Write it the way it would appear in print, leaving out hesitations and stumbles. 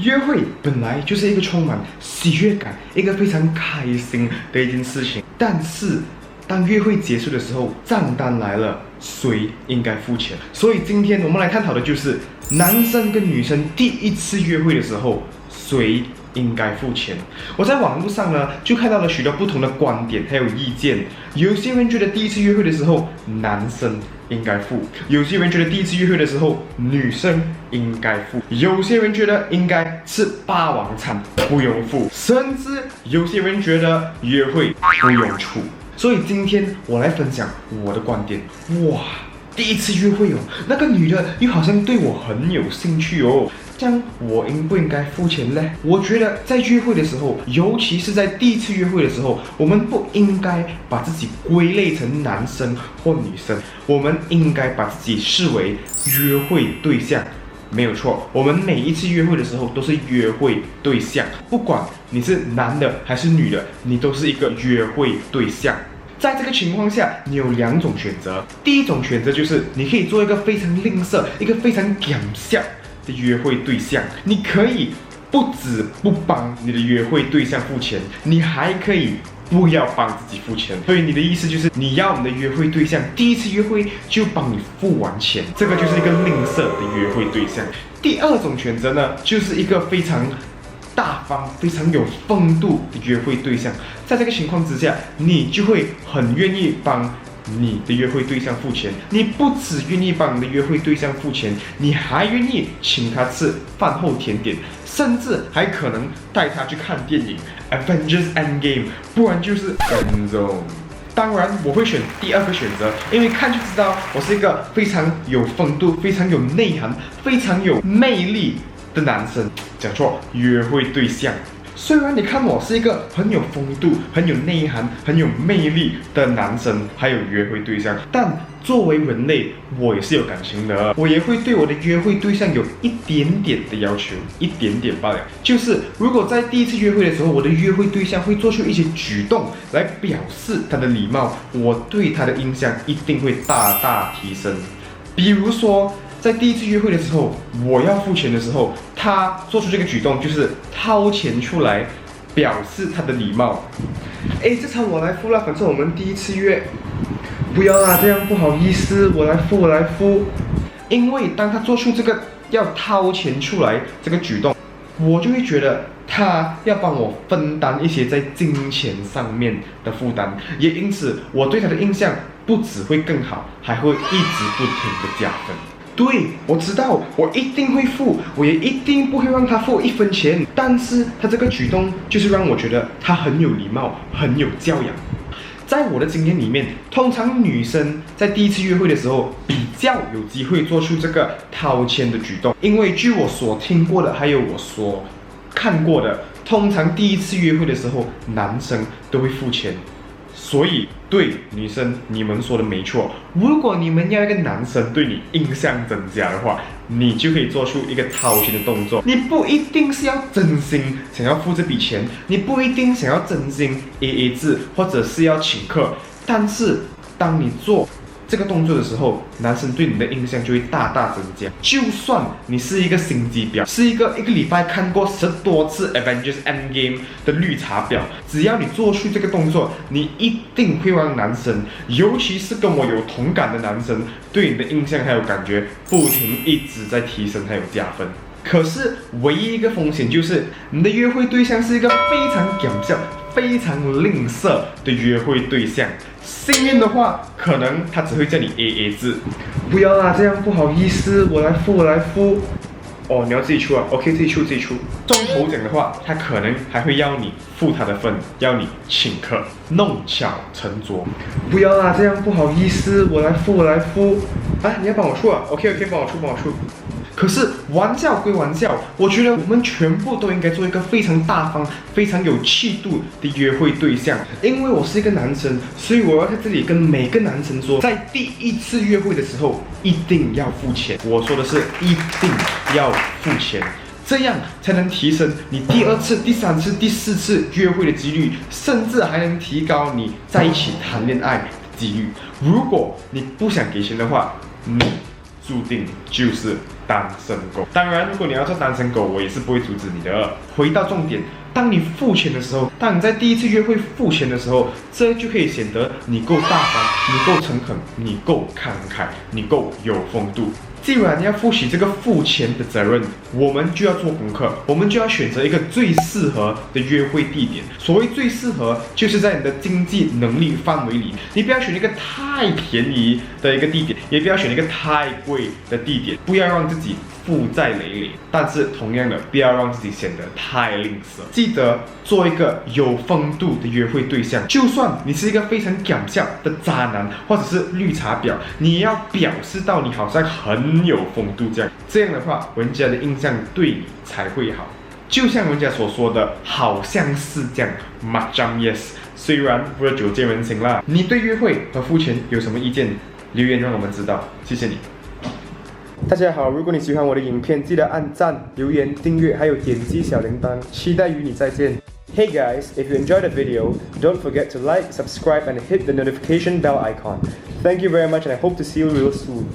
约会本来就是一个充满喜悦感、一个非常开心的一件事情，但是当约会结束的时候，账单来了，谁应该付钱？所以今天我们来探讨的就是男生跟女生第一次约会的时候，谁应该付钱？我在网络上呢，就看到了许多不同的观点还有意见。有些人觉得第一次约会的时候，男生应该付；有些人觉得第一次约会的时候，女生应该付；有些人觉得应该吃霸王餐，不用付；甚至有些人觉得约会不用出。所以今天我来分享我的观点。哇，第一次约会哦，那个女的又好像对我很有兴趣哦。这样我应不应该付钱呢？我觉得在约会的时候，尤其是在第一次约会的时候，我们不应该把自己归类成男生或女生，我们应该把自己视为约会对象。没有错，我们每一次约会的时候都是约会对象，不管你是男的还是女的，你都是一个约会对象。在这个情况下，你有两种选择。第一种选择就是你可以做一个非常吝啬、一个非常搞笑的约会对象，你可以不止不帮你的约会对象付钱，你还可以不要帮自己付钱。所以你的意思就是你要你的约会对象第一次约会就帮你付完钱，这个就是一个吝啬的约会对象。第二种选择呢，就是一个非常大方、非常有风度的约会对象。在这个情况之下，你就会很愿意帮你的约会对象付钱。你不只愿意帮你的约会对象付钱，你还愿意请他吃饭后甜点，甚至还可能带他去看电影《Avengers Endgame》，不然就是跟踪。当然，我会选第二个选择，因为看就知道我是一个非常有风度、非常有内涵、非常有魅力的男生。讲错，约会对象。虽然你看我是一个很有风度、很有内涵、很有魅力的男生，还有约会对象，但作为人类，我也是有感情的，我也会对我的约会对象有一点点的要求，一点点罢了。就是如果在第一次约会的时候，我的约会对象会做出一些举动来表示他的礼貌，我对他的印象一定会大大提升。比如说，在第一次约会的时候，我要付钱的时候，他做出这个举动就是掏钱出来，表示他的礼貌。这场我来付啦，反正我们第一次约。不要啦，这样不好意思，我来付。因为当他做出这个要掏钱出来这个举动，我就会觉得他要帮我分担一些在金钱上面的负担，也因此我对他的印象不只会更好，还会一直不停的加分。对，我知道，我一定会付，我也一定不会让他付1分钱。但是他这个举动就是让我觉得他很有礼貌，很有教养。在我的经验里面，通常女生在第一次约会的时候比较有机会做出这个掏钱的举动，因为据我所听过的，还有我所看过的，通常第一次约会的时候，男生都会付钱。所以，对女生，你们说的没错。如果你们要一个男生对你印象增加的话，你就可以做出一个掏钱的动作。你不一定是要真心想要付这笔钱，你不一定想要真心 AA 制，或者是要请客。但是，当你做这个动作的时候，男生对你的印象就会大大增加。就算你是一个心机婊，是一个礼拜看过10多次 Avengers Endgame 的绿茶婊，只要你做出这个动作，你一定会让男生，尤其是跟我有同感的男生，对你的印象还有感觉不停一直在提升还有加分。可是唯一一个风险就是，你的约会对象是一个非常搞笑、非常吝啬的约会对象。幸运的话，可能他只会叫你 AA 制。不要啦，这样不好意思，我来付。哦，你要自己出啊 ？OK， 自己出。中头奖的话，他可能还会要你付他的份，要你请客，弄巧成拙。不要啦，这样不好意思，我来付。啊，你要帮我出啊 ？OK， 帮我出。可是玩笑归玩笑，我觉得我们全部都应该做一个非常大方、非常有气度的约会对象。因为我是一个男生，所以我要在这里跟每个男生说，在第一次约会的时候一定要付钱。我说的是一定要付钱。这样才能提升你第2次、第3次、第4次约会的几率，甚至还能提高你在一起谈恋爱的几率。如果你不想给钱的话，你注定就是单身狗。当然，如果你要做单身狗，我也是不会阻止你的。回到重点，当你付钱的时候，当你在第一次约会付钱的时候，这就可以显得你够大方，你够诚恳，你够慷慨，你够有风度。既然要负起这个付钱的责任，我们就要做功课，我们就要选择一个最适合的约会地点。所谓最适合，就是在你的经济能力范围里，你不要选一个太便宜的一个地点，也不要选一个太贵的地点，不要让自己负债累累，但是同样的，不要让自己显得太吝啬。记得做一个有风度的约会对象，就算你是一个非常搞笑的渣男或者是绿茶婊，你也要表示到你好像很有风度这样的话，人家的印象对你才会好。就像人家所说的，好像是这样 ，macam yes。虽然热酒见人情啦，你对约会和付钱有什么意见？留言让我们知道，谢谢你。大家好，如果你喜欢我的影片，记得按赞、留言、订阅，还有点击小铃铛，期待与你再见。Hey guys, if you enjoyed the video, don't forget to like, subscribe and hit the notification bell icon. Thank you very much and I hope to see you real soon.